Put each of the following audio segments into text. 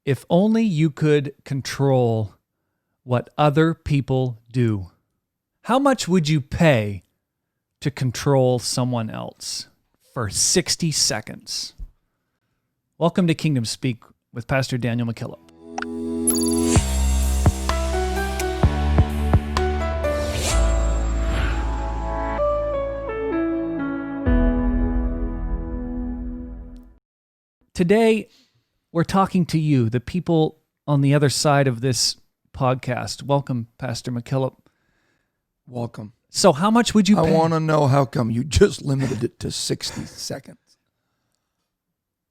If only you could control what other people do. How much would you pay to control someone else for 60 seconds? Welcome to Kingdom Speak with Pastor Daniel McKillop. Today, we're talking to you, the people on the other side of this podcast. Welcome, Pastor McKillop. Welcome. So how much would you pay? I want to know how come you just limited it to 60 seconds.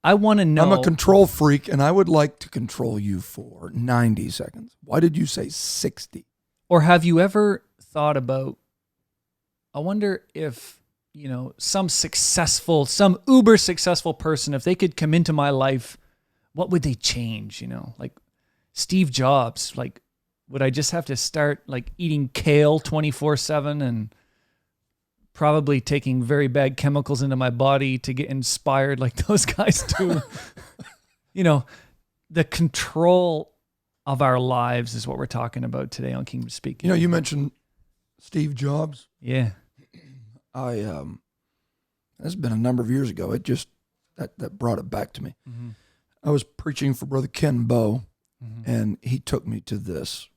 I want to know. I'm a control freak, and I would like to control you for 90 seconds. Why did you say 60? Or have you ever thought about, I wonder if, some uber successful person, if they could come into my life, what would they change? Like Steve Jobs, would I just have to start eating kale 24/7 and probably taking very bad chemicals into my body to get inspired like those guys do? The control of our lives is what we're talking about today on Kingdom Speak. You mentioned Steve Jobs. Yeah. It's been a number of years ago. It just, that brought it back to me. Mm-hmm. I was preaching for Brother Ken Bow, Mm-hmm. and he took me to this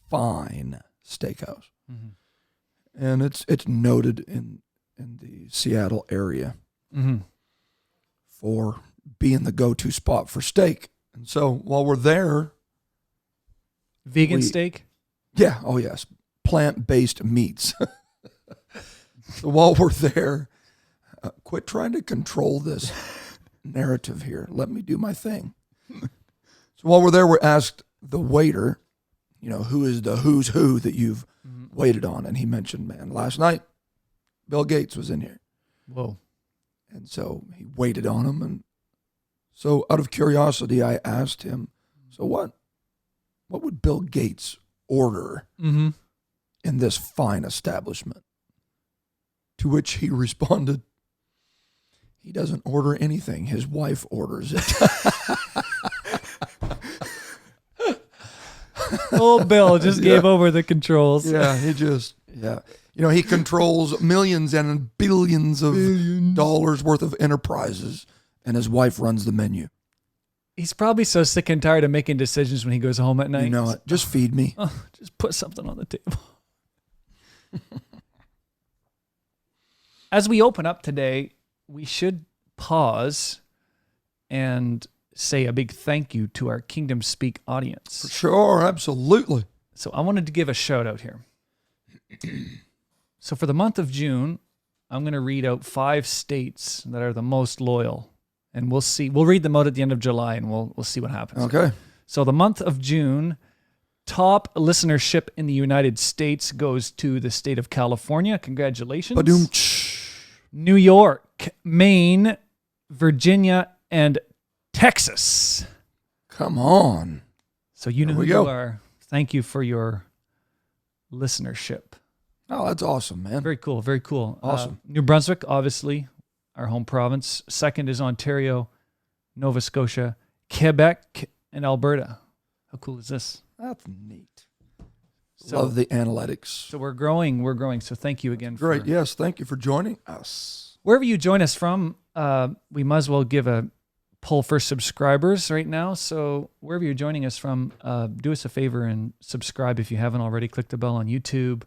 fine steakhouse. Mm-hmm. And it's noted in the Seattle area Mm-hmm. for being the go-to spot for steak. And so while we're there, Vegan steak? yeah, oh yes, plant-based meats. So while we're there, quit trying to control this narrative here. Let me do my thing. So while we're there, we're asked the waiter, who is the who's who that you've waited on? And he mentioned, last night, Bill Gates was in here. Whoa. And so he waited on him. And so out of curiosity, I asked him, so what would Bill Gates order in this fine establishment? To which he responded, he doesn't order anything. His wife orders it. Old Bill just gave over the controls. Yeah, he controls millions and billions of dollars worth of enterprises, and his wife runs the menu. He's probably so sick and tired of making decisions when he goes home at night. You know it. Just feed me. Just put something on the table. As we open up today, we should pause and say a big thank you to our Kingdom Speak audience. Sure, absolutely. So I wanted to give a shout out here. So for the month of June, I'm going to read out 5 states that are the most loyal. And we'll see. We'll read them out at the end of July, and we'll see what happens. Okay. So the month of June, top listenership in the United States goes to the state of California. Congratulations. Ba-doom-tsh. New York, Maine, Virginia, and Texas. Come on. So you know who you are. Thank you for your listenership. Oh, that's awesome, man. Very cool. Very cool. Awesome. New Brunswick, obviously, our home province. Second is Ontario, Nova Scotia, Quebec, and Alberta. How cool is this? That's neat. So, love the analytics. So we're growing. So thank you again. Great. Yes, thank you for joining us. Wherever you join us from, we might as well give a pull for subscribers right now. So wherever you're joining us from, do us a favor and subscribe if you haven't already. Click the bell on YouTube.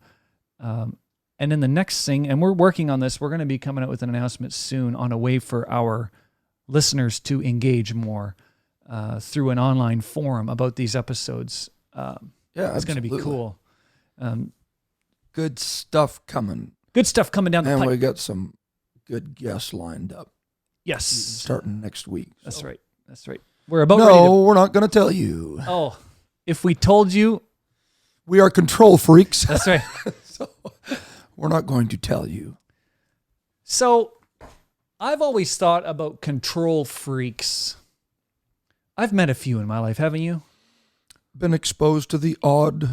And then the next thing, and we're working on this, we're going to be coming out with an announcement soon on a way for our listeners to engage more through an online forum about these episodes. It's going to be cool. Good stuff coming. Good stuff coming down the pipe. And we got some good guests lined up. Yes. Starting next week. That's right. We're about ready to... we're not going to tell you. Oh, if we told you... We are control freaks. That's right. So we're not going to tell you. So I've always thought about control freaks. I've met a few in my life, haven't you? Been exposed to the odd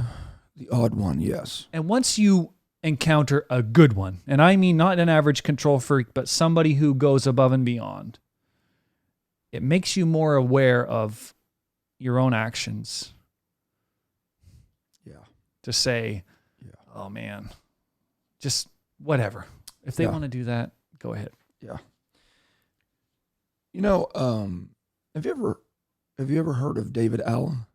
one, yes. And once you encounter a good one, and I mean not an average control freak, but somebody who goes above and beyond, it makes you more aware of, your own actions Yeah. to say, Yeah. oh man, just whatever. If they Yeah. want to do that, go ahead. Yeah. You know, have you ever heard of David Allen?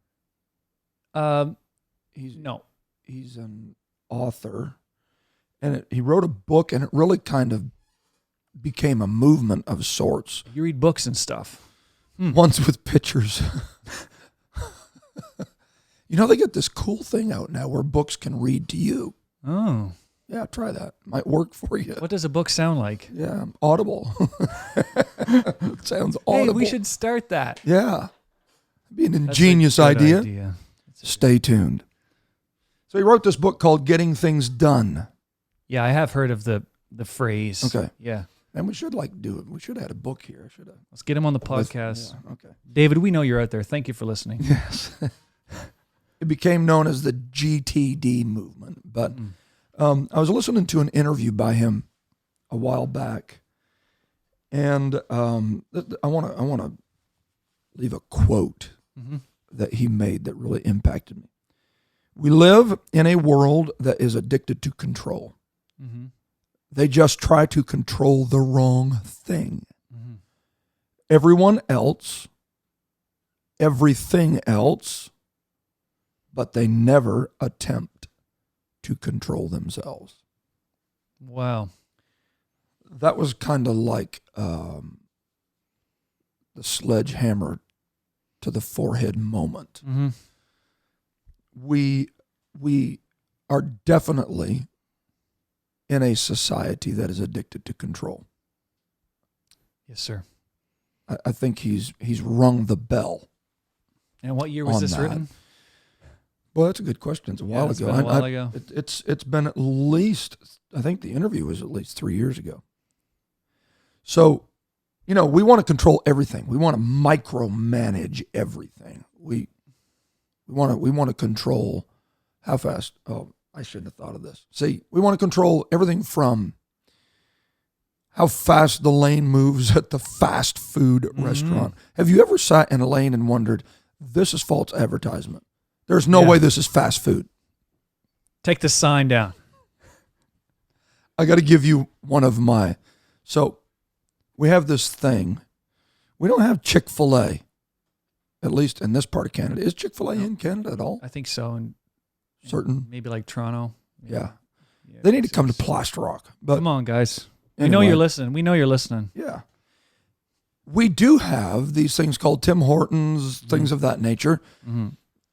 He's No. he's an author, and he wrote a book, and it really kind of became a movement of sorts. You read books and stuff. Ones with pictures. You know, they get this cool thing out now where books can read to you. Oh. Yeah, try that. Might work for you. What does a book sound like? Yeah, Audible. It sounds audible. Hey, we should start that. Yeah. Be an That's a ingenious good idea. Stay tuned. So he wrote this book called Getting Things Done. Yeah, I have heard of the phrase. Okay. Yeah. And we should do it. We should have had a book here. I should have. Let's get him on the podcast. Yeah, okay. David, we know you're out there. Thank you for listening. Yes. It became known as the GTD movement. But I was listening to an interview by him a while back, and I want to leave a quote that he made that really impacted me. We live in a world that is addicted to control. Mm-hmm. They just try to control the wrong thing. Mm-hmm. Everyone else, everything else, but they never attempt to control themselves. Wow. That was kind of like the sledgehammer to the forehead moment. Mm-hmm. We are definitely in a society that is addicted to control. Yes, sir. I think he's rung the bell. And what year was this written? Well, that's a good question. It's a while ago. Been a while ago. It's been at least, I think the interview was at least 3 years ago. So, you know, we want to control everything. We want to micromanage everything. We want to control how fast. Oh, I shouldn't have thought of this. See, we want to control everything from how fast the lane moves at the fast food restaurant. Have you ever sat in a lane and wondered, this is false advertisement? There's no way this is fast food. Take the sign down. I got to give you one of my. So we have this thing. We don't have Chick-fil-A, at least in this part of Canada. Is Chick-fil-A in Canada at all? I think so. And Certain. maybe like Toronto. Yeah. They need to come to Plaster Rock. But come on, guys. We anyway, know you're listening. We know you're listening. Yeah. We do have these things called Tim Hortons, things of that nature. Mm-hmm.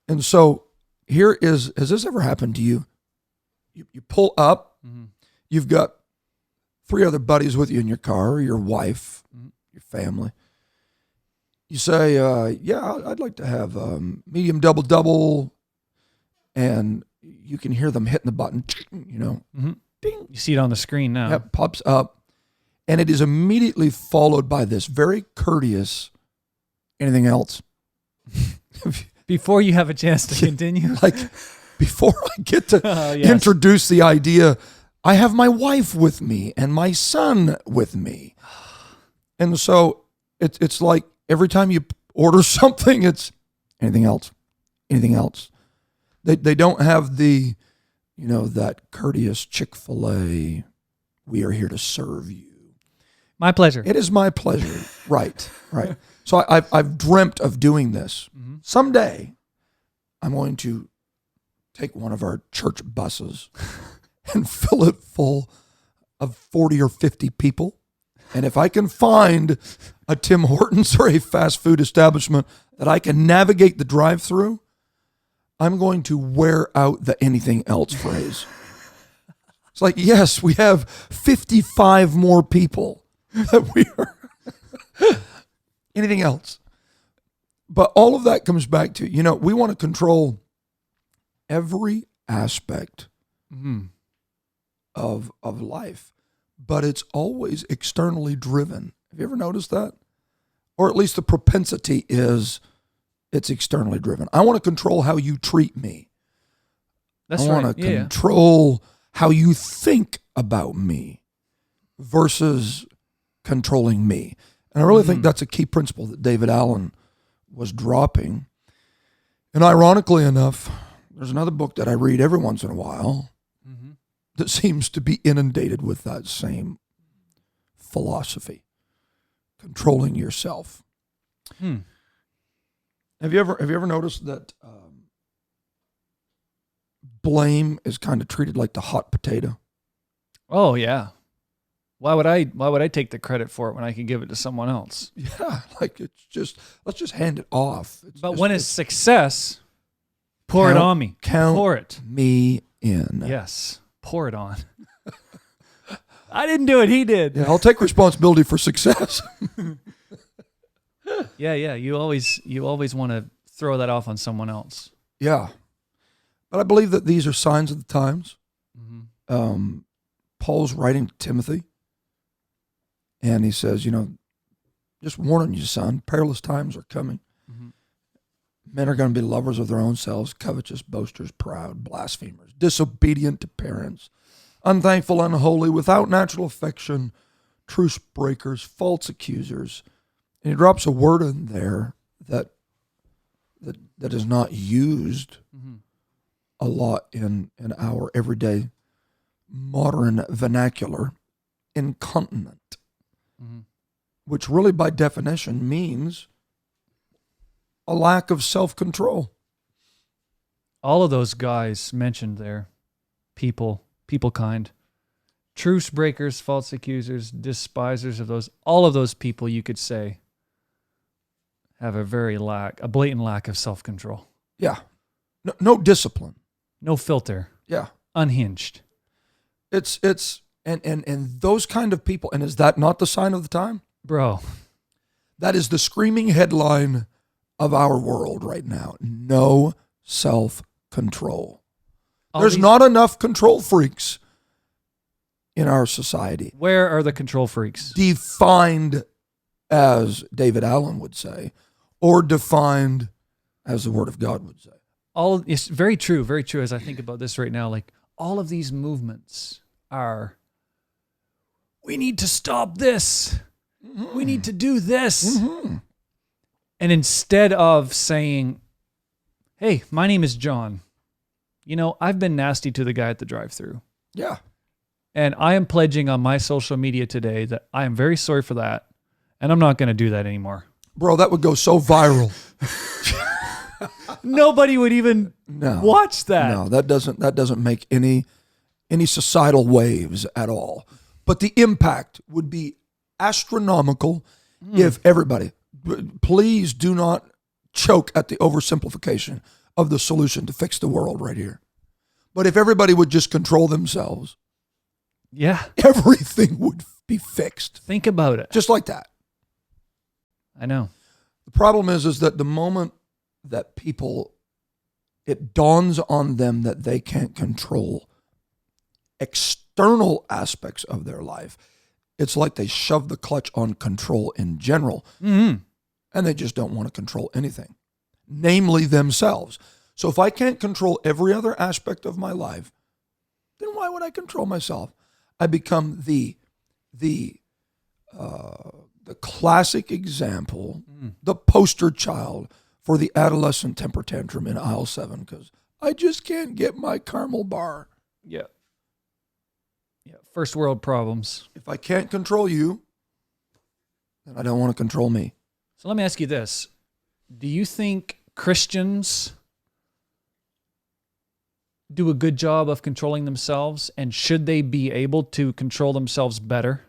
And so here is, has this ever happened to you? You pull up, you've got 3 other buddies with you in your car, or your wife, your family. You say, I'd like to have medium double, and you can hear them hitting the button, you know. Ding. You see it on the screen now. That pops up, and it is immediately followed by this very courteous, anything else? Before you have a chance to continue? Like, before I get to introduce the idea, I have my wife with me and my son with me. And so it's like every time you order something, it's anything else, anything else. They don't have the, you know, that courteous Chick-fil-A, we are here to serve you. My pleasure. It is my pleasure. Right. So I've dreamt of doing this. Someday, I'm going to take one of our church buses and fill it full of 40 or 50 people. And if I can find a Tim Hortons or a fast food establishment that I can navigate the drive-through, I'm going to wear out the anything else phrase. It's like, yes, we have 55 more people that we are. Anything else? But all of that comes back to, you know, we want to control every aspect of life, but it's always externally driven. Have you ever noticed that? Or at least the propensity is it's externally driven. I want to control how you treat me. I want to control how you think about me versus controlling me. And I really think that's a key principle that David Allen was dropping. And ironically enough, there's another book that I read every once in a while Mm-hmm. that seems to be inundated with that same philosophy, controlling yourself. Hmm. Have you ever noticed that blame is kind of treated like the hot potato? Oh yeah. Why would I take the credit for it when I could give it to someone else? Yeah, like it's just, let's just hand it off. But when it's success, pour it Count- on me. count Pour it. me in. Yes. Pour it on. I didn't do it. He did. Yeah, I'll take responsibility for success. Yeah. You always want to throw that off on someone else. Yeah. But I believe that these are signs of the times. Mm-hmm. Paul's writing to Timothy, and he says, just warning you, son, perilous times are coming. Mm-hmm. Men are going to be lovers of their own selves, covetous, boasters, proud, blasphemers, disobedient to parents, unthankful, unholy, without natural affection, truce breakers, false accusers. And he drops a word in there that is not used Mm-hmm. a lot in our everyday modern vernacular, incontinent, Mm-hmm. which really by definition means a lack of self-control. All of those guys mentioned there, people kind, truce breakers, false accusers, despisers of those, all of those people you could say have a blatant lack of self-control. Yeah. No discipline. No filter, Yeah. unhinged. It's and those kind of people, and is that not the sign of the time? Bro, That is the screaming headline of our world right now. No self-control. There's not enough control freaks in our society. Where are the control freaks? Defined as David Allen would say, or defined as the Word of God would say. It's very true as I think about this right now. Like all of these movements are, we need to stop this. Mm-hmm. We need to do this. Mm-hmm. And instead of saying, hey, my name is John. I've been nasty to the guy at the drive-thru. Yeah. And I am pledging on my social media today that I am very sorry for that. And I'm not going to do that anymore. Bro, that would go so viral. Nobody would even watch that. No, that doesn't make any societal waves at all. But the impact would be astronomical if everybody, please do not choke at the oversimplification of the solution to fix the world right here. But if everybody would just control themselves, yeah, everything would be fixed. Think about it. Just like that. I know. The problem is that the moment that it dawns on them that they can't control external aspects of their life, it's like they shove the clutch on control in general. Mm-hmm. And they just don't want to control anything, namely themselves. So if I can't control every other aspect of my life, then why would I control myself? I become the classic example, the poster child for the adolescent temper tantrum in aisle 7 because I just can't get my caramel bar. Yeah. First world problems. If I can't control you, then I don't want to control me. So let me ask you this. Do you think Christians do a good job of controlling themselves, and should they be able to control themselves better?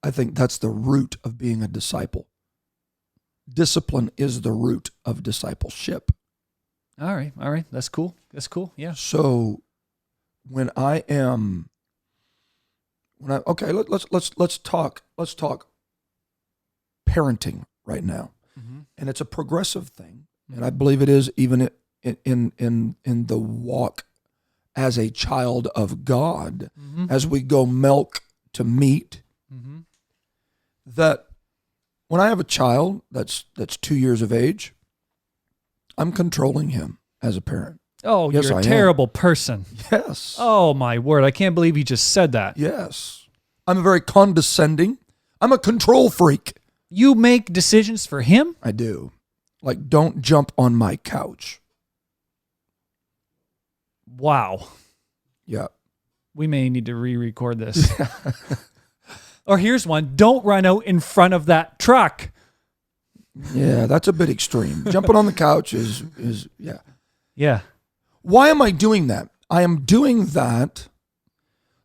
I think that's the root of being a disciple. Discipline is the root of discipleship. All right. That's cool. Yeah. So let's talk parenting right now. Mm-hmm. And it's a progressive thing. And I believe it is even in the walk as a child of God, as we go milk to meat, that when I have a child that's 2 years of age, I'm controlling him as a parent. Oh, yes, you're a I terrible am. person. Yes. Oh, my word. I can't believe you just said that. Yes. I'm very condescending. I'm a control freak. You make decisions for him? I do. Like, don't jump on my couch. Wow. Yeah. We may need to re-record this. Or here's one. Don't run out in front of that truck. Yeah, that's a bit extreme. Jumping on the couch is yeah. Yeah. Why am I doing that? I am doing that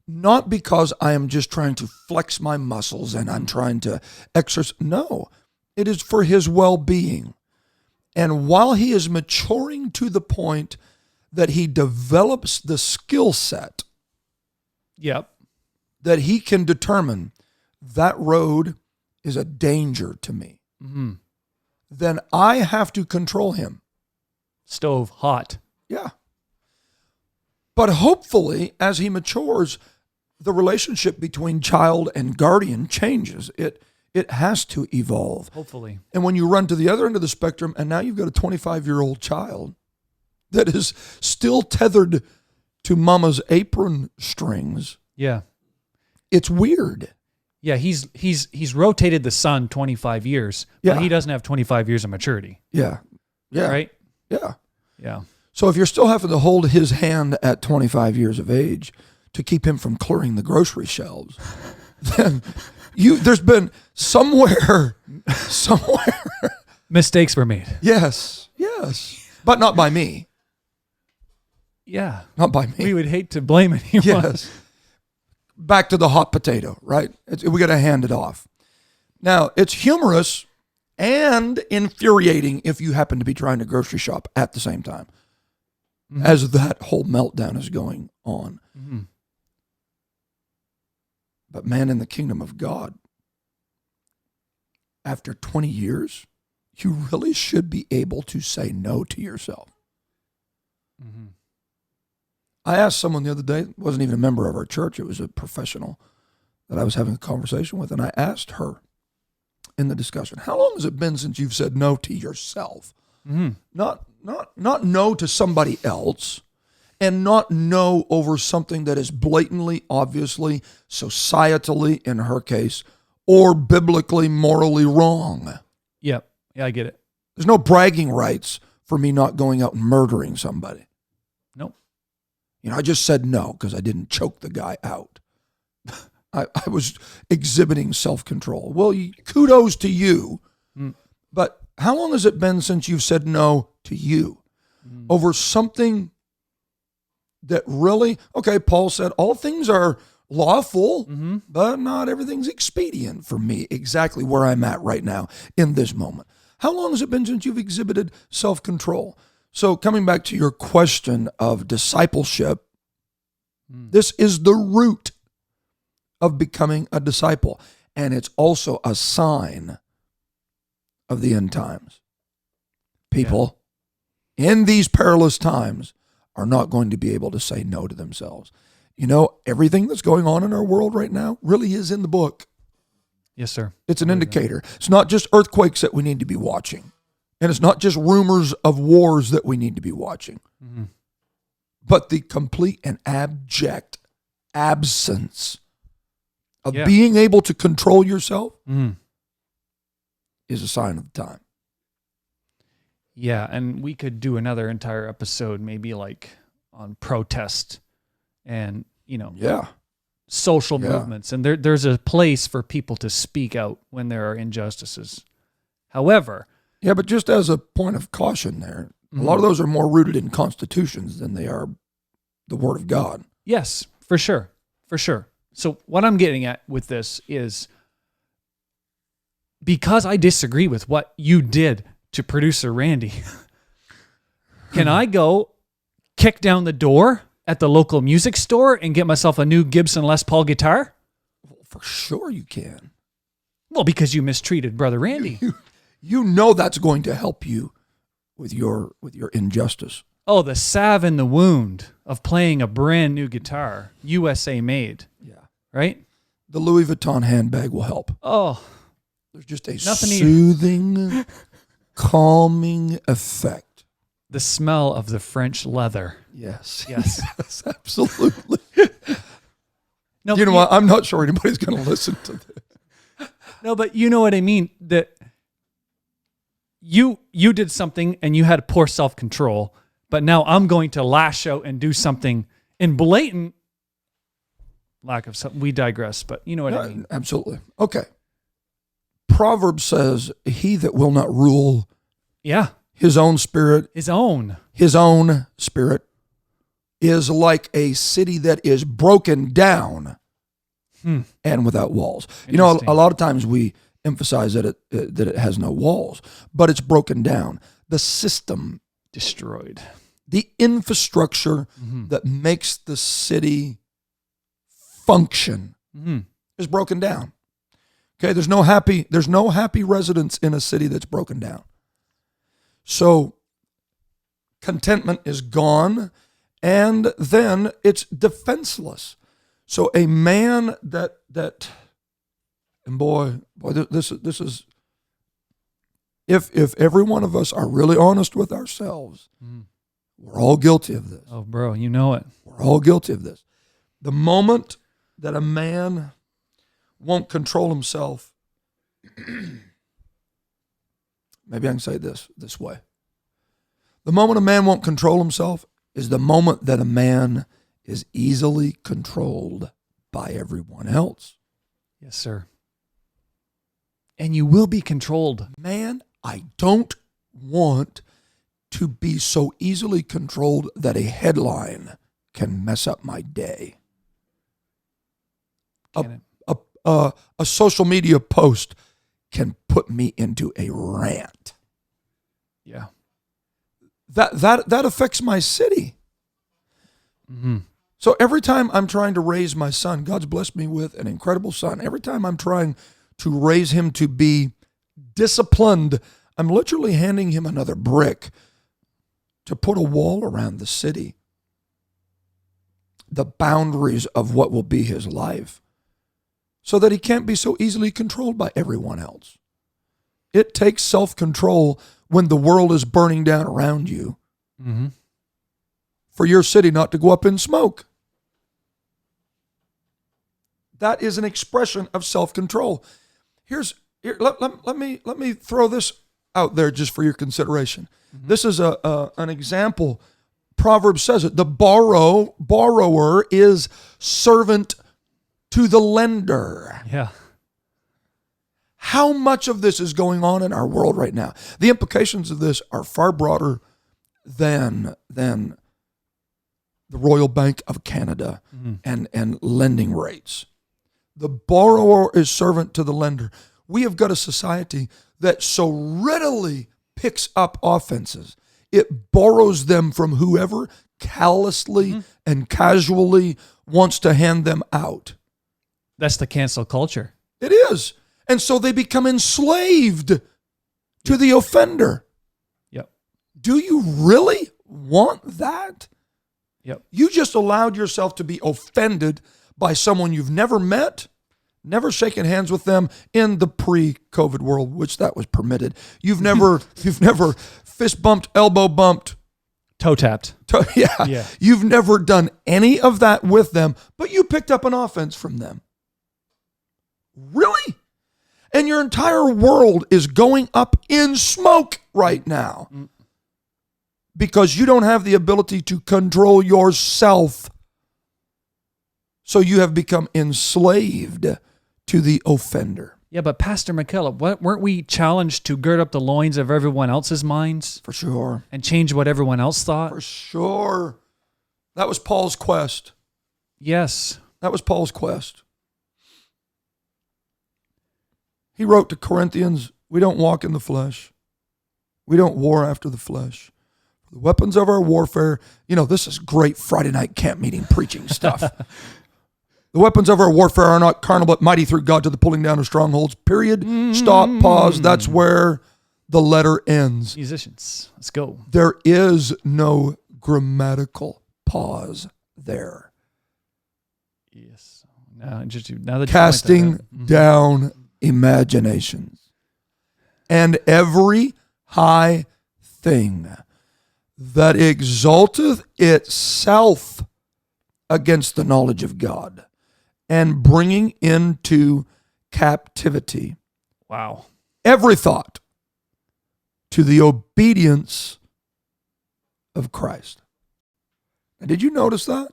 not because I am just trying to flex my muscles and I'm trying to exercise. No, it is for his well-being. And while he is maturing to the point that he develops the skill set Yep. that he can determine that road is a danger to me, Mm-hmm. then I have to control him. Stove hot. Yeah. But hopefully, as he matures, the relationship between child and guardian changes. It has to evolve. Hopefully. And when you run to the other end of the spectrum, and now you've got a 25-year-old child that is still tethered to mama's apron strings, Yeah. it's weird. Yeah, he's rotated the sun 25 years, but Yeah. he doesn't have 25 years of maturity. Yeah. Yeah. Right? Yeah. Yeah. So if you're still having to hold his hand at 25 years of age to keep him from clearing the grocery shelves, then there's been somewhere, Mistakes were made. yes, but not by me, Yeah. not by me. We would hate to blame anyone. Yes. Back to the hot potato, right? We got to hand it off. Now, it's humorous and infuriating if you happen to be trying to grocery shop at the same time as that whole meltdown is going on. Mm-hmm. But man, in the kingdom of God, after 20 years, you really should be able to say no to yourself. Mm-hmm. I asked someone the other day, wasn't even a member of our church, it was a professional that I was having a conversation with, and I asked her in the discussion, how long has it been since you've said no to yourself? Mm-hmm. Not no to somebody else, and not no over something that is blatantly, obviously, societally, in her case, or biblically, morally wrong. Yep. Yeah, I get it. There's no bragging rights for me not going out and murdering somebody. Nope. I just said no because I didn't choke the guy out. I was exhibiting self-control. Well, kudos to you. Mm. But how long has it been since you've said no to you over something that really, okay, Paul said all things are lawful, but not everything's expedient for me exactly where I'm at right now in this moment. How long has it been since you've exhibited self-control? So coming back to your question of discipleship, this is the root of becoming a disciple. And it's also a sign of the end times. People in these perilous times are not going to be able to say no to themselves. Everything that's going on in our world right now really is in the book. Yes, sir. It's an indicator. It's not just earthquakes that we need to be watching. And it's not just rumors of wars that we need to be watching. Mm-hmm. But the complete and abject absence of being able to control yourself is a sign of the time. Yeah, and we could do another entire episode, maybe like on protest and, social movements. And there's a place for people to speak out when there are injustices. However... Yeah, but just as a point of caution there, a lot of those are more rooted in constitutions than they are the Word of God. Yes, for sure. For sure. So what I'm getting at with this is because I disagree with what you did to producer Randy, can I go kick down the door at the local music store and get myself a new Gibson Les Paul guitar? Well, for sure you can. Well, because you mistreated Brother Randy. You know that's going to help you with your injustice. Oh, the salve in the wound of playing a brand new guitar, USA made. Yeah. Right? The Louis Vuitton handbag will help. Oh. There's just a soothing, calming effect. The smell of the French leather. Yes. Yes. Yes, absolutely. No, you know what? I'm not sure anybody's going to listen to this. No, but you know what I mean? That you did something and you had poor self-control, but now I'm going to lash out and do something in blatant lack of self. We digress, but you know what I mean. Absolutely. Okay. Proverbs says, he that will not rule Yeah. his own spirit, His own spirit is like a city that is broken down and without walls. You know, Interesting. a lot of times we emphasize that it has no walls, but it's broken down. The system, Destroyed. the infrastructure that makes the city function is broken down. Okay, there's no happy residents in a city that's broken down. So contentment is gone, and then it's defenseless. So a man that and boy, this is if every one of us are really honest with ourselves, we're all guilty of this. Oh, bro, you know it. We're all guilty of this. The moment that a man won't control himself, maybe I can say this way. The moment a man won't control himself is the moment that a man is easily controlled by everyone else. Yes, sir. And you will be controlled. Man, I don't want to be so easily controlled that a headline can mess up my day. A social media post can put me into a rant. Yeah. That affects my city. So every time I'm trying to raise my son, God's blessed me with an incredible son. Every time I'm trying to raise him to be disciplined, I'm literally handing him another brick to put a wall around the city, the boundaries of what will be his life, so that he can't be so easily controlled by everyone else. It takes self-control when the world is burning down around you for your city not to go up in smoke. That is an expression of self-control. Let me throw this out there just for your consideration. This is an example. Proverbs says it. The borrower is servant to the lender. Yeah. How much of this is going on in our world right now? The implications of this are far broader than the Royal Bank of Canada and lending rates. The borrower is servant to the lender. We have got a society that so readily picks up offenses. It borrows them from whoever callously and casually wants to hand them out. That's the cancel culture. It is. And so they become enslaved to the offender. Yep. Do you really want that? Yep. You just allowed yourself to be offended by someone you've never met, never shaken hands with them in the pre-COVID world, which that was permitted. You've never fist bumped, elbow bumped, Toe tapped. yeah. You've never done any of that with them, but you picked up an offense from them. Really? And your entire world is going up in smoke right now because you don't have the ability to control yourself. So you have become enslaved to the offender. Yeah, but Pastor McKellar, weren't we challenged to gird up the loins of everyone else's minds? For sure. And change what everyone else thought? For sure. That was Paul's quest. Yes. That was Paul's quest. He wrote to Corinthians, we don't walk in the flesh. We don't war after the flesh. The weapons of our warfare, this is great Friday night camp meeting preaching stuff. The weapons of our warfare are not carnal, but mighty through God to the pulling down of strongholds. Period. Stop, pause. That's where the letter ends. Musicians, let's go. There is no grammatical pause there. Yes. Now that Casting down imaginations and every high thing that exalteth itself against the knowledge of God, and bringing into captivity Wow. every thought to the obedience of Christ. And did you notice that?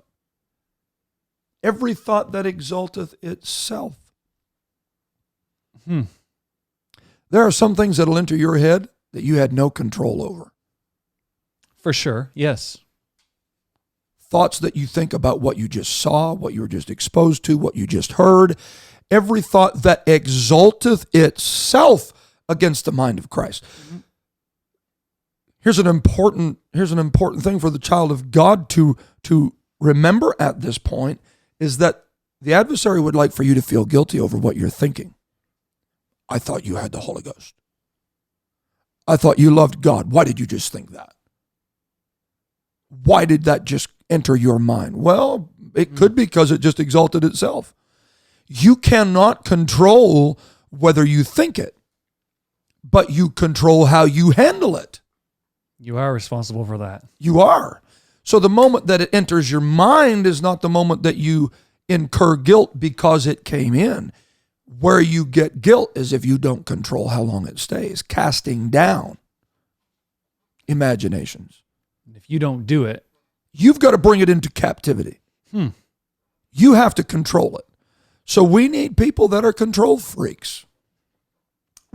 Every thought that exalteth itself. There are some things that'll enter your head that you had no control over. For sure, yes. Thoughts that you think about what you just saw, what you were just exposed to, what you just heard. Every thought that exalteth itself against the mind of Christ. Here's an important thing for the child of God to remember at this point, is that the adversary would like for you to feel guilty over what you're thinking. I thought you had the Holy Ghost. I thought you loved God. Why did you just think that? Why did that just enter your mind? Well, it could be because it just exalted itself. You cannot control whether you think it, but you control how you handle it. You are responsible for that. You are. So the moment that it enters your mind is not the moment that you incur guilt because it came in. Where you get guilt is if you don't control how long it stays, casting down imaginations. If you don't do it, you've got to bring it into captivity. You have to control it. So we need people that are control freaks.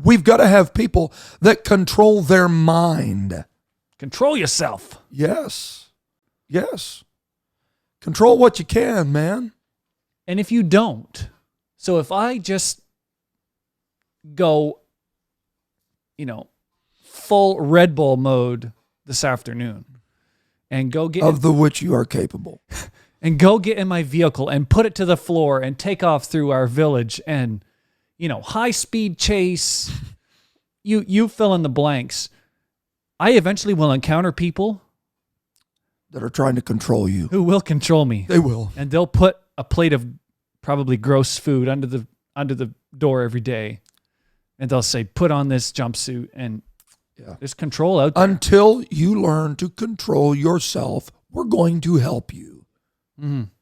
We've got to have people that control their mind. Control yourself. Yes. Yes. Control what you can, man. And if you don't, so if I just go, full Red Bull mode this afternoon and go get of the which you are capable, and go get in my vehicle and put it to the floor and take off through our village and, high speed chase, you fill in the blanks. I eventually will encounter people that are trying to control you, who will control me. They will. And they'll put a plate of probably gross food under the door every day. And they'll say, put on this jumpsuit, and there's control out there. Until you learn to control yourself, we're going to help you.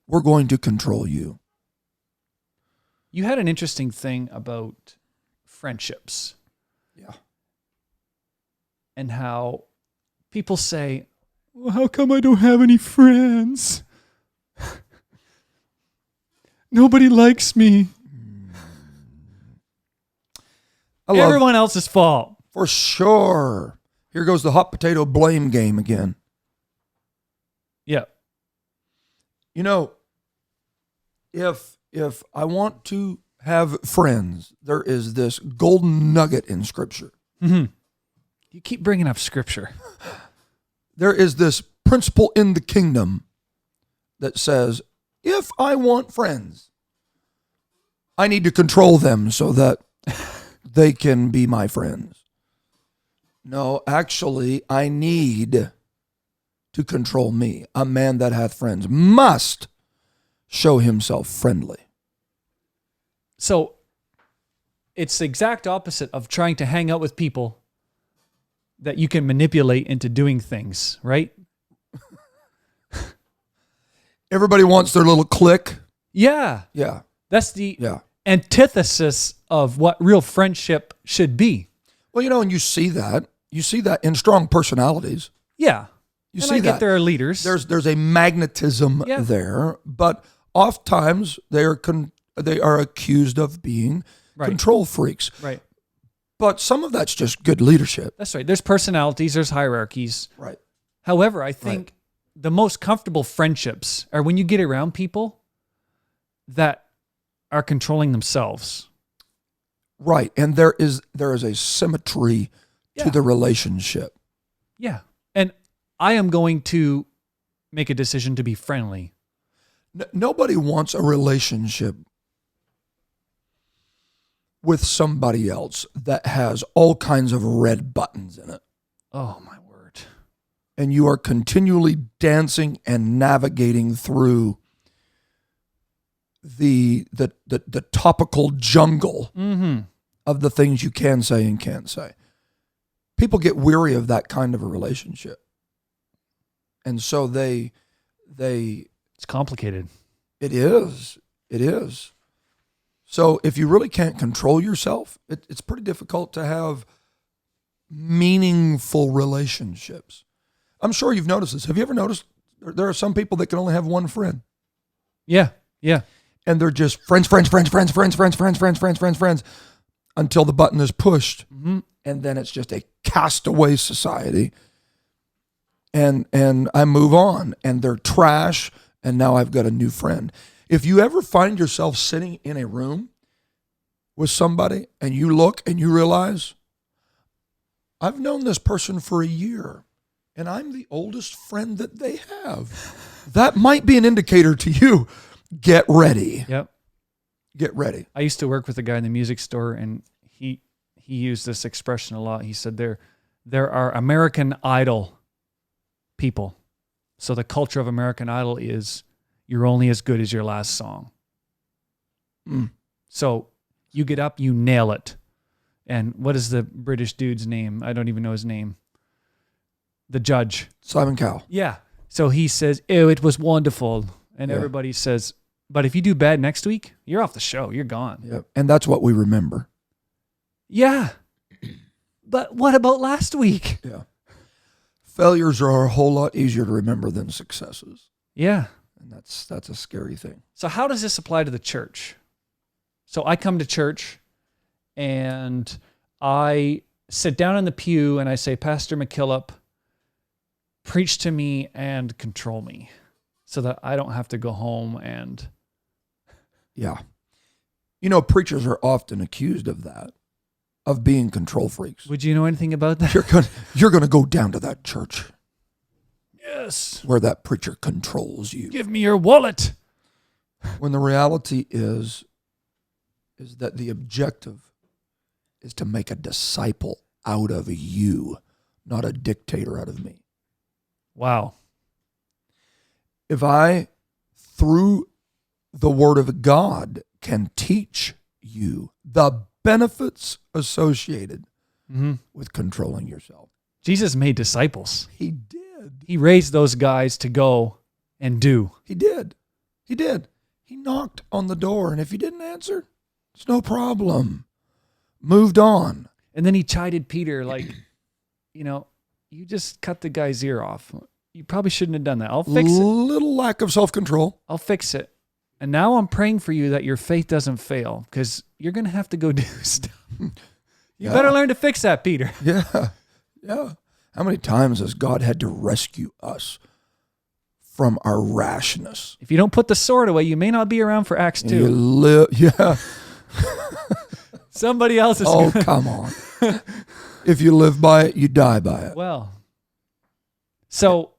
We're going to control you. You had an interesting thing about friendships. Yeah. And how people say, well, how come I don't have any friends? Nobody likes me. Everyone else's fault. For sure. Here goes the hot potato blame game again. Yeah. If I want to have friends, there is this golden nugget in Scripture. You keep bringing up Scripture. There is this principle in the kingdom that says, if I want friends, I need to control them so that they can be my friends. No, actually, I need to control me. A man that hath friends must show himself friendly. So it's the exact opposite of trying to hang out with people that you can manipulate into doing things, right? Everybody wants their little clique. Yeah. Yeah. That's the antithesis of what real friendship should be. Well, and you see that in strong personalities. Yeah. You and see I that get there are leaders. There's a magnetism there, but oftentimes they are accused of being control freaks. Right. But some of that's just good leadership. That's right. There's personalities, there's hierarchies. Right. However, I think the most comfortable friendships are when you get around people that are controlling themselves. Right. And there is a symmetry to the relationship. Yeah. And I am going to make a decision to be friendly. Nobody wants a relationship with somebody else that has all kinds of red buttons in it. Oh, my word. And you are continually dancing and navigating through the topical jungle of the things you can say and can't say. People get weary of that kind of a relationship. And so they it's complicated. It is. So if you really can't control yourself, it's pretty difficult to have meaningful relationships. I'm sure you've noticed this. Have you ever noticed there are some people that can only have one friend? Yeah. Yeah. And they're just friends until the button is pushed. Mm-hmm. And then it's just a castaway society. And I move on, and they're trash, and now I've got a new friend. If you ever find yourself sitting in a room with somebody and you look and you realize, I've known this person for a year and I'm the oldest friend that they have, that might be an indicator to you. Get ready. Yep. Get ready. I used to work with a guy in the music store, and he used this expression a lot. He said there are American Idol people. So the culture of American Idol is you're only as good as your last song. So you get up, you nail it. And what is the British dude's name? I don't even know his name. The judge. Simon Cowell. Yeah. So he says, "Oh, it was wonderful." And Yeah. everybody says, "But if you do bad next week, you're off the show. You're gone." Yeah. And that's what we remember. Yeah. But what about last week? Yeah. Failures are a whole lot easier to remember than successes. Yeah. And that's a scary thing. So how does this apply to the church? So I come to church and I sit down in the pew and I say, "Pastor McKillop, preach to me and control me so that I don't have to go home and..." Yeah. You know, preachers are often accused of that, of being control freaks. Would you know anything about that? You're going to go down to that church Yes. where that preacher controls you. Give me your wallet. When the reality is that the objective is to make a disciple out of you, not a dictator out of me. Wow. If I, through the Word of God, can teach you the benefits associated with controlling yourself. Jesus made disciples. He did. He raised those guys to go and do. He did. He did. He knocked on the door, and if he didn't answer, it's no problem. Moved on. And then he chided Peter like, you just cut the guy's ear off. You probably shouldn't have done that. I'll fix it. Little lack of self-control. I'll fix it. And now I'm praying for you that your faith doesn't fail, because you're going to have to go do stuff. You better learn to fix that, Peter. Yeah. Yeah. How many times has God had to rescue us from our rashness? If you don't put the sword away, you may not be around for Acts 2. Yeah. Somebody else is Oh, come on. If you live by it, you die by it. Well, so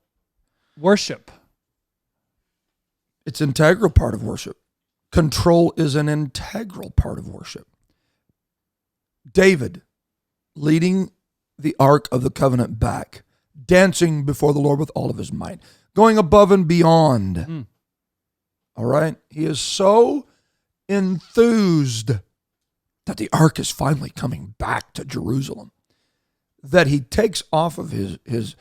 worship. It's an integral part of worship. Control is an integral part of worship. David, leading the Ark of the Covenant back, dancing before the Lord with all of his might, going above and beyond. All right? He is so enthused that the Ark is finally coming back to Jerusalem that he takes off of his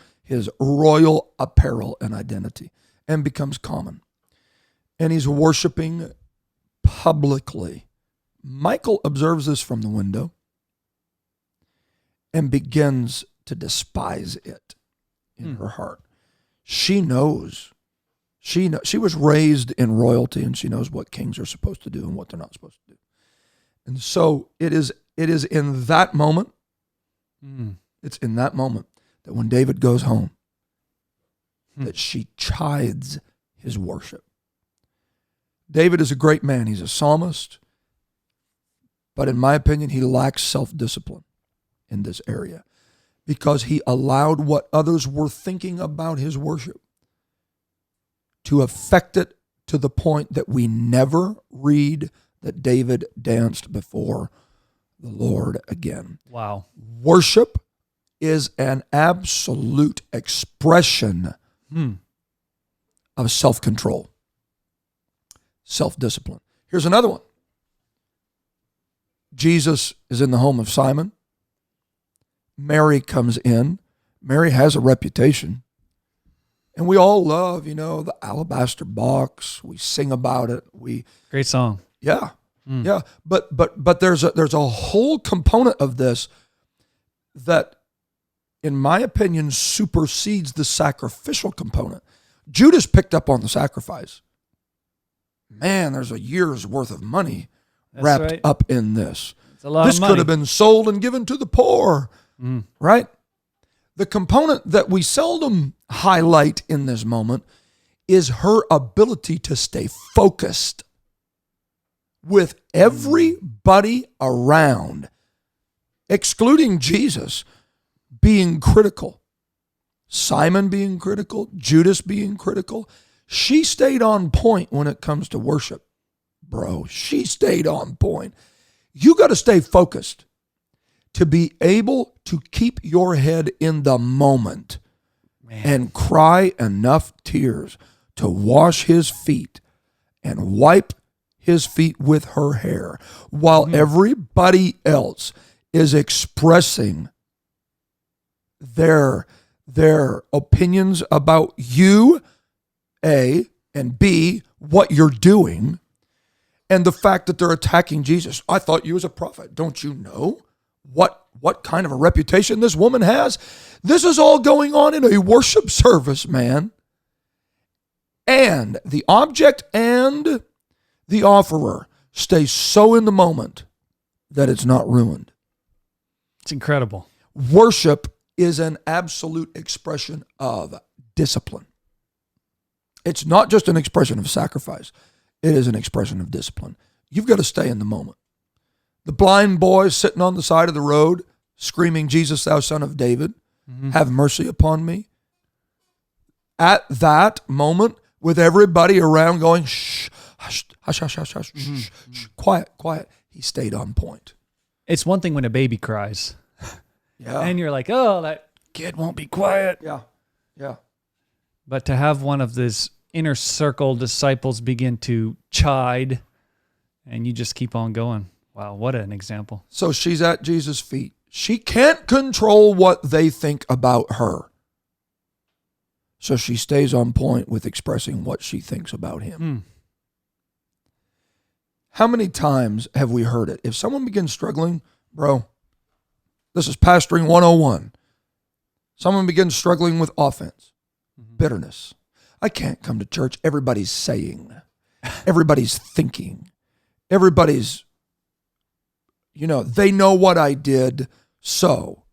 royal apparel and identity and becomes common. And he's worshiping publicly. Michael observes this from the window and begins to despise it in her heart. She knows. She was raised in royalty, and she knows what kings are supposed to do and what they're not supposed to do. And so it is in that moment, it's in that moment that when David goes home, that she chides his worship. David is a great man. He's a psalmist. But in my opinion, he lacks self-discipline in this area because he allowed what others were thinking about his worship to affect it to the point that we never read that David danced before the Lord again. Wow. Worship is an absolute expression of self-control, self-discipline. Here's another one. Jesus is in the home of Simon. Mary comes in. Mary has a reputation. And we all love, the alabaster box. We sing about it. Great song. Yeah. Yeah. But there's a whole component of this that in my opinion, supersedes the sacrificial component. Judas picked up on the sacrifice. Man, there's a year's worth of money wrapped up in this. It's a lot This of money. could have been sold and given to the poor, right? The component that we seldom highlight in this moment is her ability to stay focused with everybody around, excluding Jesus, being critical. Simon being critical, Judas being critical. She stayed on point when it comes to worship, bro. She stayed on point. You got to stay focused to be able to keep your head in the moment and cry enough tears to wash his feet and wipe his feet with her hair while everybody else is expressing their opinions about you, A, and B, what you're doing, and the fact that they're attacking Jesus. I thought you was a prophet. Don't you know what kind of a reputation this woman has? This is all going on in a worship service, man. And the object and the offerer stay so in the moment that it's not ruined. It's incredible. Worship is an absolute expression of discipline. It's not just an expression of sacrifice. It is an expression of discipline. You've got to stay in the moment. The blind boy sitting on the side of the road screaming, Jesus, thou son of David, have mercy upon me. At that moment, with everybody around going, shh, hush, hush, hush, hush, hush, shh, shh, quiet, quiet, he stayed on point. It's one thing when a baby cries. Yeah. And you're like, oh, that kid won't be quiet. Yeah. Yeah. But to have one of these inner circle disciples begin to chide and you just keep on going. Wow, what an example. So she's at Jesus' feet. She can't control what they think about her. So she stays on point with expressing what she thinks about him. How many times have we heard it? If someone begins struggling, bro, this is pastoring 101. Someone begins struggling with offense, bitterness. I can't come to church. Everybody's saying, everybody's thinking, everybody's, they know what I did. So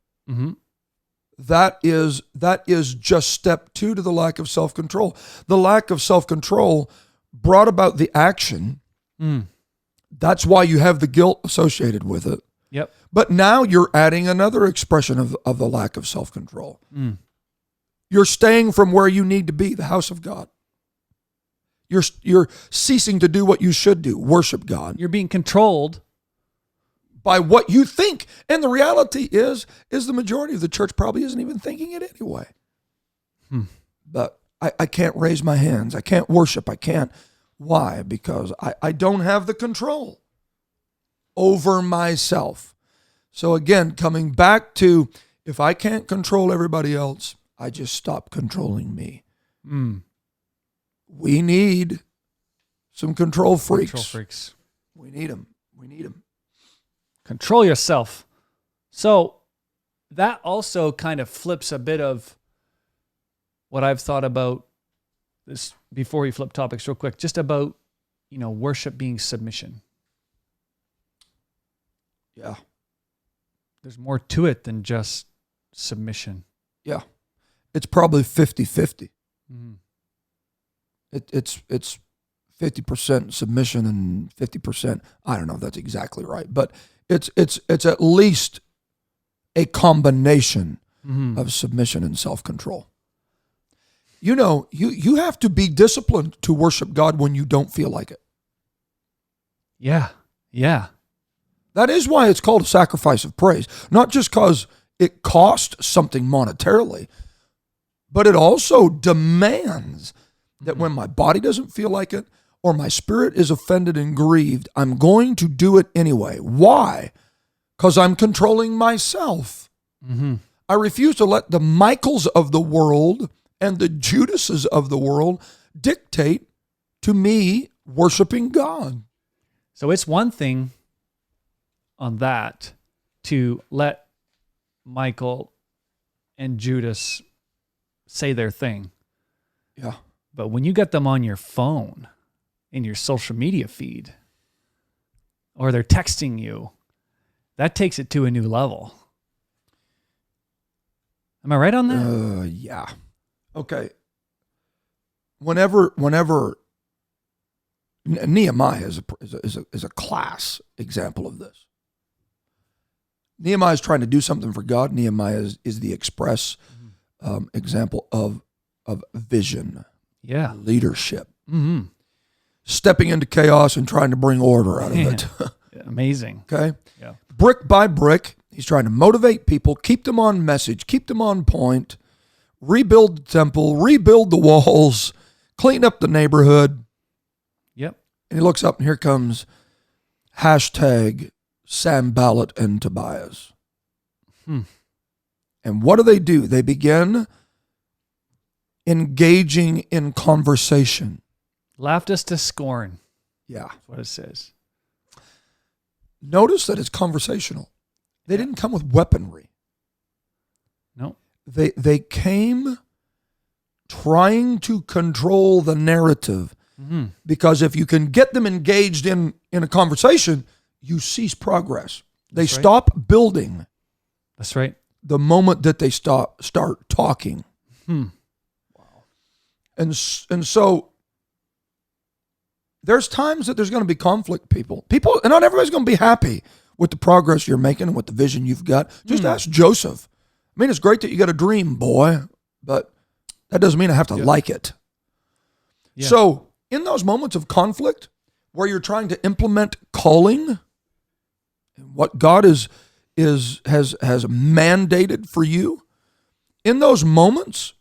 that is just step 2 to the lack of self-control. The lack of self-control brought about the action. That's why you have the guilt associated with it. Yep. But now you're adding another expression of the lack of self-control. You're staying from where you need to be, the house of God. You're ceasing to do what you should do, worship God. You're being controlled by what you think. And the reality is the majority of the church probably isn't even thinking it anyway. But I can't raise my hands. I can't worship. I can't. Why? Because I don't have the control over myself. So again, coming back to, if I can't control everybody else, I just stop controlling me. We need some control freaks. Control freaks. We need them. We need them. Control yourself. So that also kind of flips a bit of what I've thought about this before we flip topics real quick, just about, worship being submission. Yeah. There's more to it than just submission. Yeah. It's probably 50-50. It's 50% submission and 50%, I don't know if that's exactly right, but it's at least a combination of submission and self-control. You have to be disciplined to worship God when you don't feel like it. Yeah. Yeah. That is why it's called a sacrifice of praise. Not just because it costs something monetarily, but it also demands that when my body doesn't feel like it or my spirit is offended and grieved, I'm going to do it anyway. Why? Because I'm controlling myself. I refuse to let the Michaels of the world and the Judases of the world dictate to me worshiping God. So it's one thing on that to let Michael and Judas say their thing. Yeah. But when you get them on your phone, in your social media feed, or they're texting you, that takes it to a new level. Am I right on that? Yeah. Okay. Whenever Nehemiah is a class example of this. Nehemiah is trying to do something for God. Nehemiah is the express example of vision, Yeah. leadership, Mm-hmm. stepping into chaos and trying to bring order out of it. Amazing. Okay? Yeah. Brick by brick, he's trying to motivate people, keep them on message, keep them on point, rebuild the temple, rebuild the walls, clean up the neighborhood. Yep. And he looks up and here comes hashtag Sanballat and Tobias. And what do? They begin engaging in conversation. Laughed us to scorn. Yeah. That's what it says. Notice that it's conversational. They didn't come with weaponry. No. They came trying to control the narrative. Mm-hmm. Because if you can get them engaged in a conversation, you cease progress. They That's right. stop building That's right. the moment that they start talking. Wow. And so there's times that there's going to be conflict, people, and not everybody's going to be happy with the progress you're making and with the vision you've got. Just ask Joseph. I mean, it's great that you got a dream, boy, but that doesn't mean I have to like it. Yeah. So in those moments of conflict where you're trying to implement calling and what God has mandated for you, in those moments,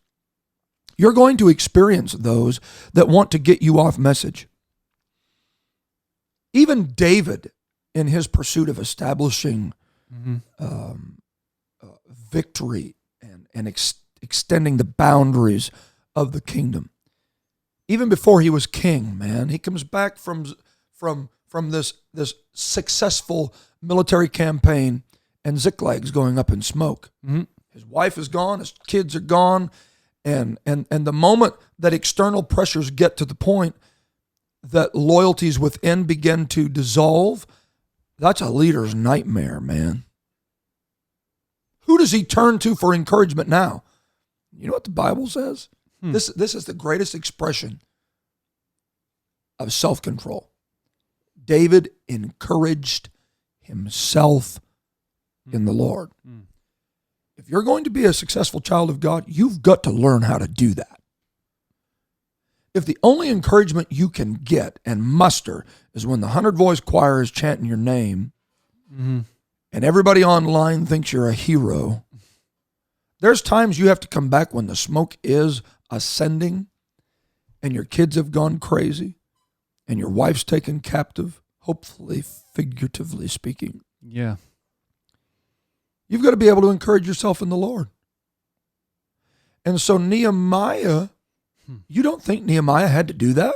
you're going to experience those that want to get you off message. Even David, in his pursuit of establishing victory and extending the boundaries of the kingdom, even before he was king, man, he comes back from this successful military campaign, and Ziklag's going up in smoke. Mm-hmm. His wife is gone, his kids are gone, and the moment that external pressures get to the point that loyalties within begin to dissolve, that's a leader's nightmare, man. Who does he turn to for encouragement now? You know what the Bible says? This is the greatest expression of self-control. David encouraged himself in the Lord. If you're going to be a successful child of God, you've got to learn how to do that. If the only encouragement you can get and muster is when the 100-voice choir is chanting your name and everybody online thinks you're a hero, there's times you have to come back when the smoke is ascending and your kids have gone crazy and your wife's taken captive, hopefully figuratively speaking. Yeah. You've got to be able to encourage yourself in the Lord. And so Nehemiah, you don't think Nehemiah had to do that?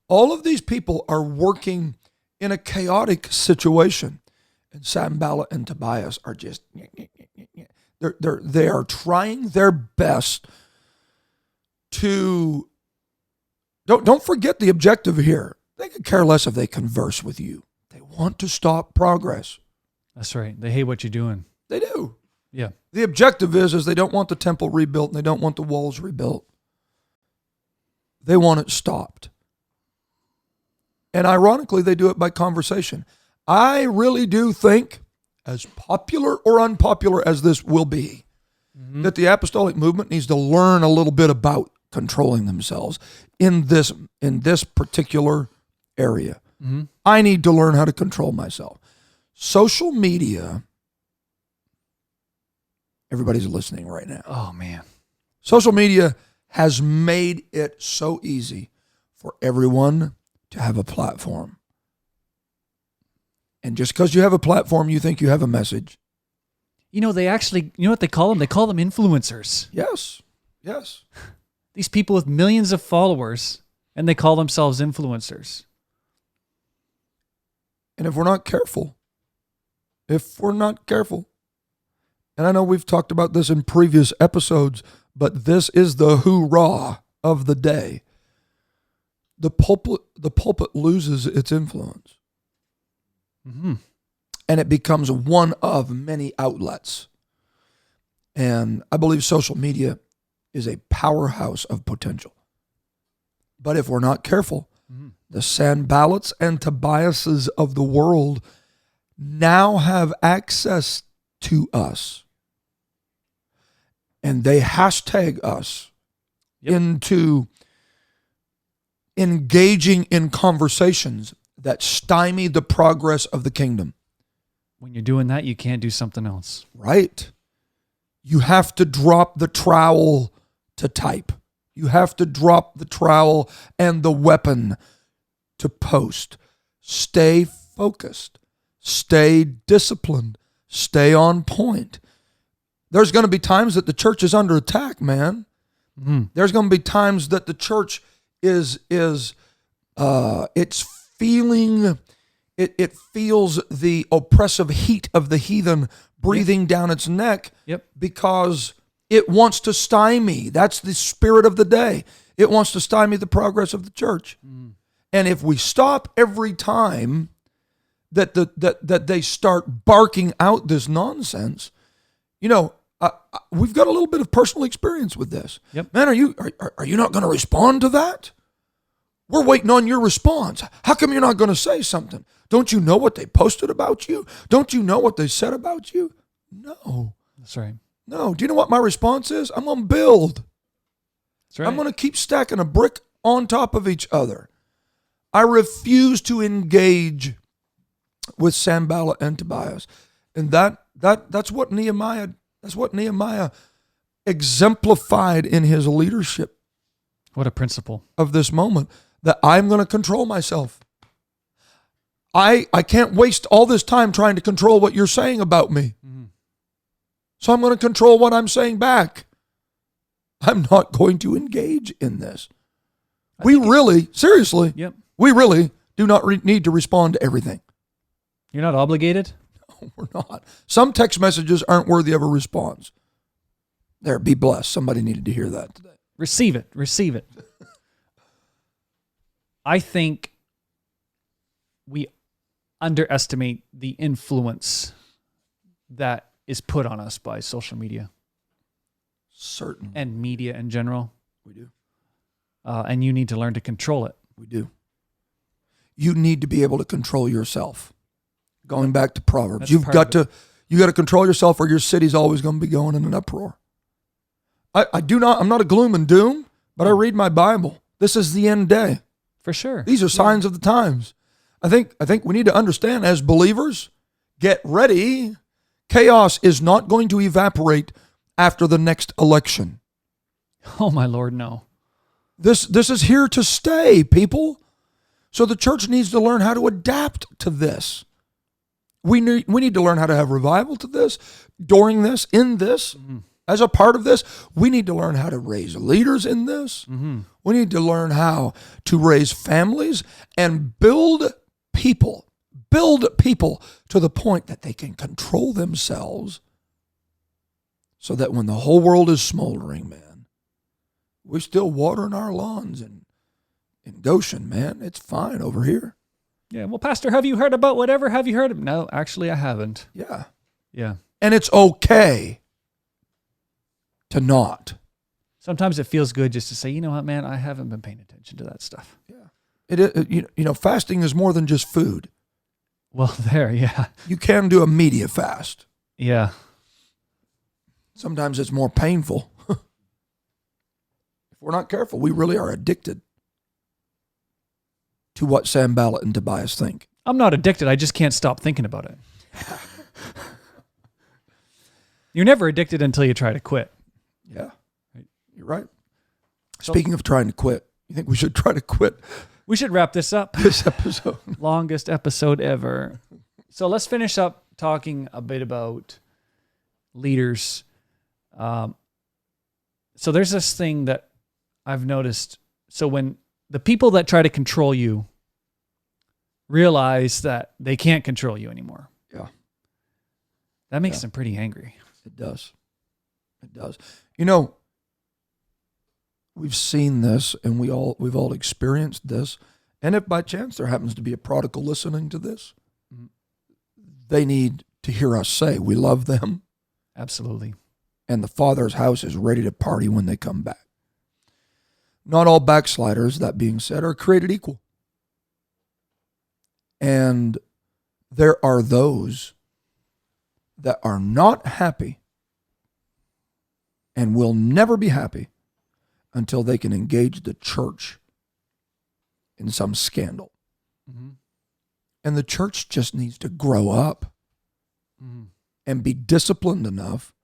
All of these people are working in a chaotic situation. And Sanballat and Tobias are just, they are trying their best to, don't forget the objective here. They could care less if they converse with you. They want to stop progress. That's right. They hate what you're doing. They do. Yeah. The objective is they don't want the temple rebuilt and they don't want the walls rebuilt. They want it stopped. And ironically, they do it by conversation. I really do think, as popular or unpopular as this will be, that the apostolic movement needs to learn a little bit about controlling themselves in this particular area. I need to learn how to control myself. Social media, everybody's listening right now. Oh, man. Social media has made it so easy for everyone to have a platform. And just because you have a platform, you think you have a message. You know, you know what they call them? They call them influencers. Yes. These people with millions of followers, and they call themselves influencers. And if we're not careful, And I know we've talked about this in previous episodes, but this is the hoorah of the day. The pulpit loses its influence. Mm-hmm. And it becomes one of many outlets. And I believe social media is a powerhouse of potential. But if we're not careful, the Sanballats and Tobiases of the world now have access to us. And they hashtag us into engaging in conversations that stymie the progress of the kingdom. When you're doing that, you can't do something else. Right. You have to drop the trowel to type. You have to drop the trowel and the weapon to post. Stay focused. Stay disciplined. Stay on point. There's going to be times that the church is under attack, man. Mm-hmm. There's going to be times that the church it's feeling, it feels the oppressive heat of the heathen breathing down its neck because it wants to stymie. That's the spirit of the day. It wants to stymie the progress of the church. Mm. And if we stop every time that that they start barking out this nonsense, we've got a little bit of personal experience with this. Yep. Man, are you not going to respond to that? We're waiting on your response. How come you're not going to say something? Don't you know what they posted about you? Don't you know what they said about you? No. That's right. No. Do you know what my response is? I'm going to build. That's right. I'm going to keep stacking a brick on top of each other. I refuse to engage with Sanballat and Tobias. And that's what Nehemiah exemplified in his leadership. What a principle of this moment, that I'm going to control myself. I can't waste all this time trying to control what you're saying about me. Mm-hmm. So I'm going to control what I'm saying back. I'm not going to engage in this. Seriously, we really do not need to respond to everything. You're not obligated? No, we're not. Some text messages aren't worthy of a response. There, be blessed. Somebody needed to hear that today. Receive it. I think we underestimate the influence that is put on us by social media. Certainly. And media in general. We do. And you need to learn to control it. We do. You need to be able to control yourself. Going back to Proverbs, you got to control yourself, or your city's always going to be going in an uproar. I'm not a gloom and doom, but I read my Bible. This is the end day. For sure. These are signs of the times. I think we need to understand, as believers, get ready. Chaos is not going to evaporate after the next election. Oh my Lord, no. This is here to stay, people. So the church needs to learn how to adapt to this. We need to learn how to have revival to this, during this, in this. Mm-hmm. As a part of this, we need to learn how to raise leaders in this. Mm-hmm. We need to learn how to raise families and build people to the point that they can control themselves, so that when the whole world is smoldering, man, we're still watering our lawns in Goshen, man. It's fine over here. Yeah, well, Pastor, have you heard about whatever? Have you heard of? No, actually, I haven't. Yeah. Yeah. And it's okay to not. Sometimes it feels good just to say, you know what, man, I haven't been paying attention to that stuff. Yeah. Fasting is more than just food. Well, yeah. You can do a media fast. Yeah. Sometimes it's more painful. If we're not careful, we really are addicted to what Sanballat and Tobias think. I'm not addicted. I just can't stop thinking about it. You're never addicted until you try to quit. Yeah, you're right. Speaking of trying to quit, you think we should try to quit? We should wrap this up. This episode. Longest episode ever. So let's finish up talking a bit about leaders. So there's this thing that I've noticed. So when the people that try to control you realize that they can't control you anymore. Yeah. That makes them pretty angry. It does. It does. You know, we've seen this, and we've all experienced this. And if by chance there happens to be a prodigal listening to this, they need to hear us say we love them. Absolutely. And the Father's house is ready to party when they come back. Not all backsliders, that being said, are created equal. And there are those that are not happy and will never be happy until they can engage the church in some scandal. Mm-hmm. And the church just needs to grow up and be disciplined enough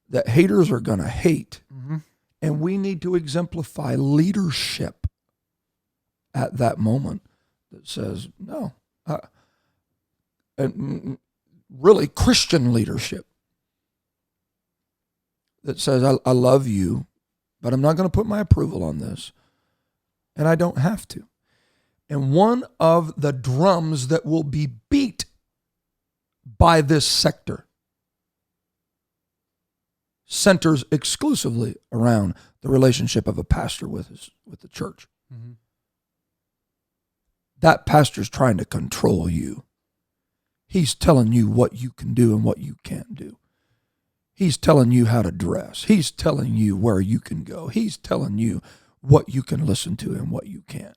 that haters are going to hate. Mm-hmm. And we need to exemplify leadership at that moment that says, no, and really Christian leadership that says, I love you, but I'm not going to put my approval on this. And I don't have to. And one of the drums that will be beat by this sector centers exclusively around the relationship of a pastor with the church. Mm-hmm. That pastor's trying to control you. He's telling you what you can do and what you can't do. He's telling you how to dress. He's telling you where you can go. He's telling you what you can listen to and what you can't.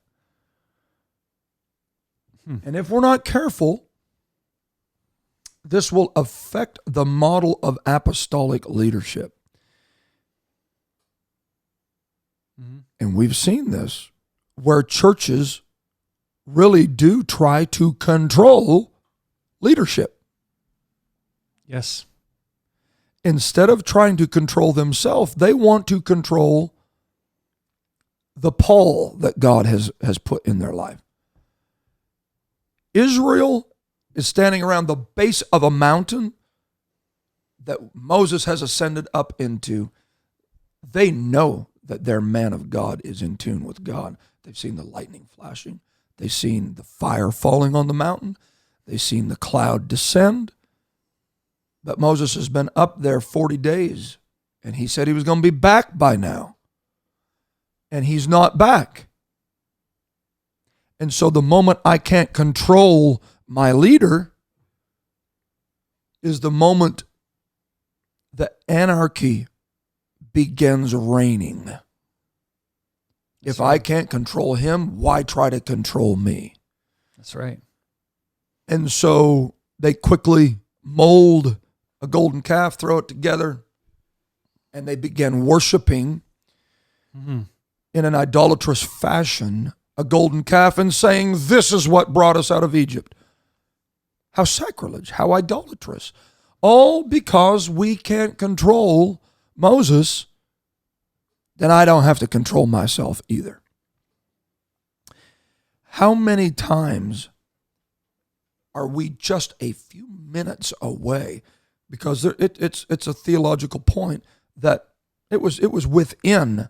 And if we're not careful, this will affect the model of apostolic leadership. Mm-hmm. And we've seen this where churches really do try to control leadership. Yes. Instead of trying to control themselves, they want to control the Paul that God has put in their life. Israel is standing around the base of a mountain that Moses has ascended up into. They know that their man of God is in tune with God. They've seen the lightning flashing. They've seen the fire falling on the mountain. They've seen the cloud descend. But Moses has been up there 40 days, and he said he was going to be back by now. And he's not back. And so the moment I can't control my leader is the moment that anarchy begins reigning. If I can't control him, why try to control me? That's right. And so they quickly mold a golden calf, throw it together, and they begin worshiping in an idolatrous fashion a golden calf and saying, this is what brought us out of Egypt. How sacrilege, how idolatrous. All because we can't control Moses, then I don't have to control myself either. How many times are we just a few minutes away? Because it's a theological point that it was within,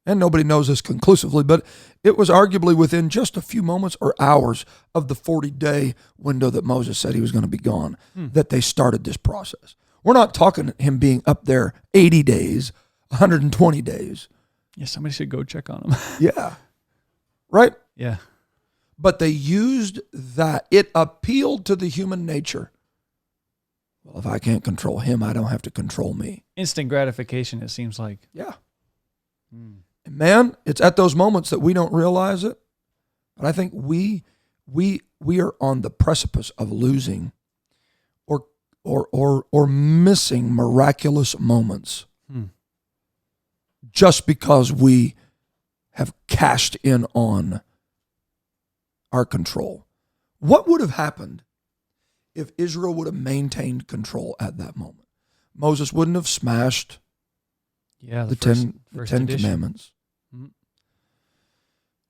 and nobody knows this conclusively, but it was arguably within just a few moments or hours of the 40-day window that Moses said he was going to be gone, that they started this process. We're not talking him being up there 80 days, 120 days. Yeah, somebody should go check on him. Yeah. Right? Yeah. But they used that. It appealed to the human nature. Well, if I can't control him, I don't have to control me. Instant gratification, it seems like. Yeah. And man, it's at those moments that we don't realize it. But I think we are on the precipice of losing or missing miraculous moments just because we have cashed in on our control. What would have happened if Israel would have maintained control at that moment? Moses wouldn't have smashed the Ten Commandments. Mm-hmm.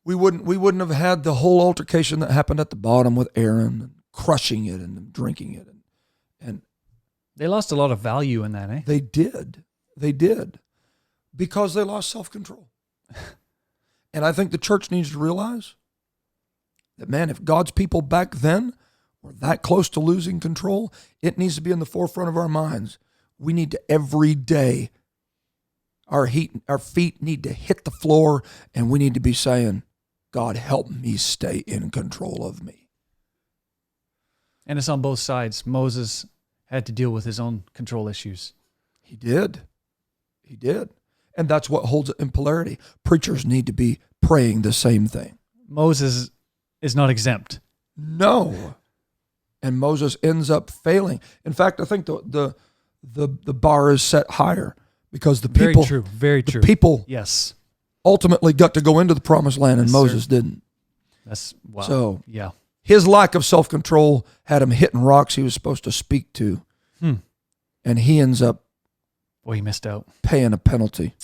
We wouldn't have had the whole altercation that happened at the bottom with Aaron and crushing it and drinking it. And they lost a lot of value in that, eh? They did. Because they lost self-control. And I think the church needs to realize that, man, if God's people back then were that close to losing control, it needs to be in the forefront of our minds. we need to every day, our feet need to hit the floor, and we need to be saying, God, help me stay in control of me. And it's on both sides. Moses had to deal with his own control issues. He did. He did. And that's what holds it in polarity. Preachers need to be praying the same thing. Moses is not exempt. No. And Moses ends up failing. In fact, I think the bar is set higher because the people, very true. people Yes. ultimately got to go into the promised land, and Yes, Moses sir. didn't. That's wow. So yeah. his lack of self-control had him hitting rocks he was supposed to speak to. And he ends up Boy, he missed out. paying a penalty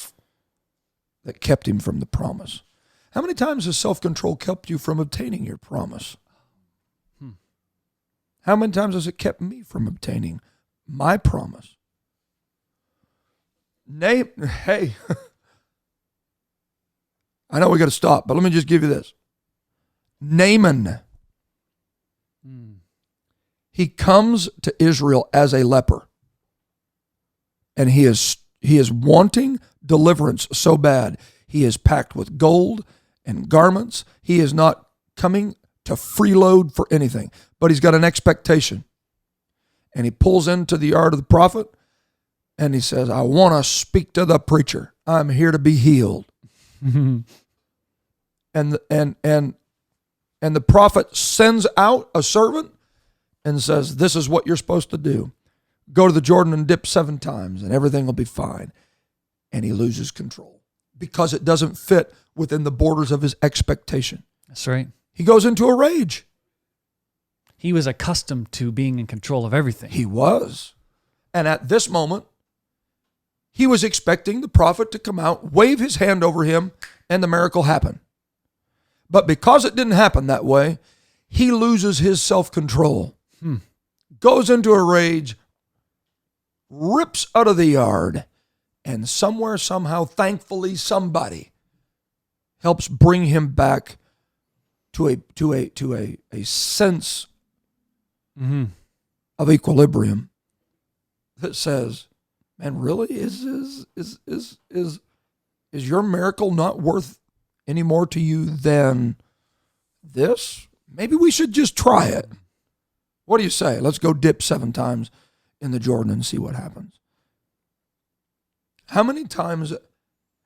that kept him from the promise. How many times has self-control kept you from obtaining your promise? How many times has it kept me from obtaining my promise? Hey, I know we got to stop, but let me just give you this. Naaman, he comes to Israel as a leper, and he is wanting deliverance so bad. He is packed with gold and garments. He is not coming to freeload for anything, but he's got an expectation. And he pulls into the yard of the prophet, and he says, I want to speak to the preacher. I'm here to be healed. And the prophet sends out a servant and says, this is what you're supposed to do. Go to the Jordan and dip 7 times, and everything will be fine. And he loses control because it doesn't fit within the borders of his expectation. That's right. He goes into a rage. He was accustomed to being in control of everything. He was. And at this moment, he was expecting the prophet to come out, wave his hand over him, and the miracle happen. But because it didn't happen that way, he loses his self-control, goes into a rage, rips out of the yard, and somewhere, somehow, thankfully, somebody helps bring him back to a sense of equilibrium that says, man, really, is your miracle not worth any more to you than this? Maybe we should just try it. What do you say? Let's go dip 7 times in the Jordan and see what happens. How many times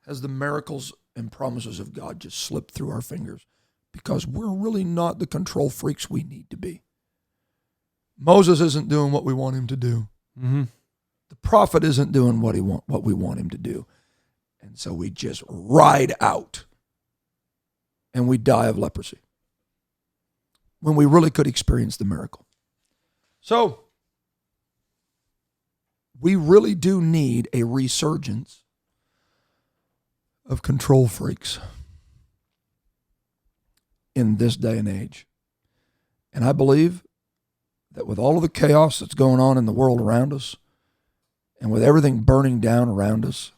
has the miracles and promises of God just slipped through our fingers because we're really not the control freaks we need to be? Moses isn't doing what we want him to do. The prophet isn't doing what we want him to do. And so we just ride out and we die of leprosy when we really could experience the miracle. So we really do need a resurgence of control freaks in this day and age. And I believe that with all of the chaos that's going on in the world around us, and with everything burning down around us,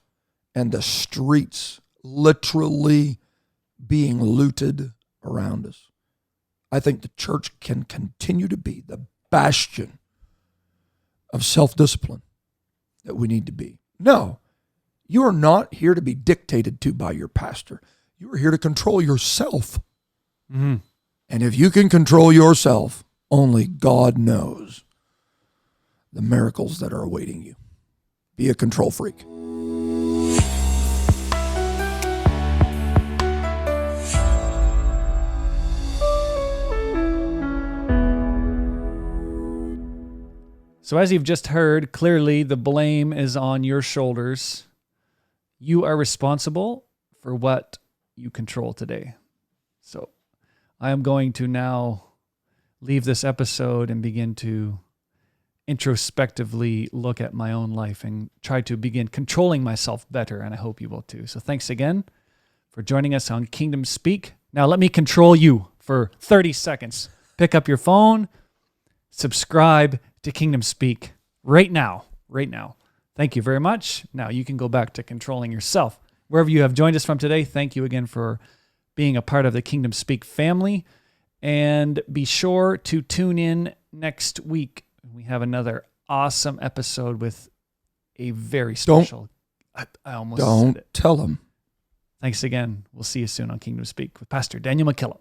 and the streets literally being looted around us, I think the church can continue to be the bastion of self-discipline that we need to be. No, you are not here to be dictated to by your pastor. You are here to control yourself. And if you can control yourself, only God knows the miracles that are awaiting you. Be a control freak. So as you've just heard, clearly the blame is on your shoulders. You are responsible for what you control today. So I am going to now leave this episode and begin to introspectively look at my own life and try to begin controlling myself better, and I hope you will too. So thanks again for joining us on Kingdom Speak. Now let me control you for 30 seconds. Pick up your phone, subscribe to Kingdom Speak right now. Thank you very much. Now you can go back to controlling yourself. Wherever you have joined us from today, thank you again for being a part of the Kingdom Speak family. And be sure to tune in next week. We have another awesome episode with a very Don't- special. I almost said Don't it. tell them. Thanks again. We'll see you soon on Kingdom Speak with Pastor Daniel McKillop.